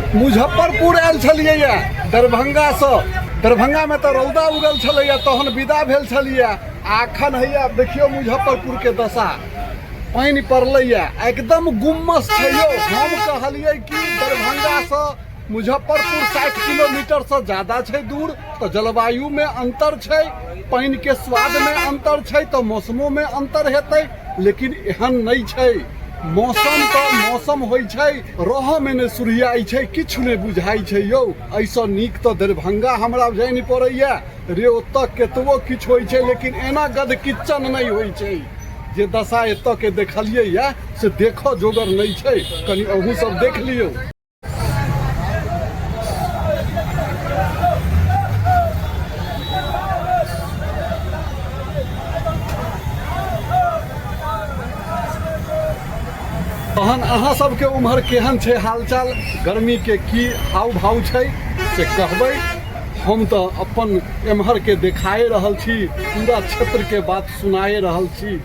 Muzaffarpur oil छलियै दरभंगा से। दरभंगा में तो रौदा उगल छलैया, तहन विदा भेल छलियै। अखन हैया देखियो मुजफ्फरपुर के दशा, पानि पड़लैया, एकदम गुम्मस छै यौ। हम कहलियै कि दरभंगा से मुजफ्फरपुर 60 किलोमीटर से ज्यादा छै दूर, तो जलवायु में अंतर छै, पानि के स्वाद में अंतर छै, तो मौसमों में अंतर हेतै। लेकिन एहन नहीं छै, मौसम तो मौसम होइ छै, रह में ने सुरियाई छै, किछु ने बुझाई छै यौ। ऐसा नीक तो दरभंगा हमरा जानि पड़ैया रे, ओतऽ केतबो किछु होइ छै, लेकिन एना गद किचन नहीं होइ छै। जे दशा एतऽ के देखलियै या से देखऽ जोगर नहीं छै, कनि अहूँ सब देख लियौ। तहन अहाँ सबके उम्हर केहन छै हालचाल, गर्मी के की हाव भाव छै से कहबै। हम तो अपन एम्हर के देखाए रहल छी, पूरा क्षेत्र के बात सुनाए रहल छी।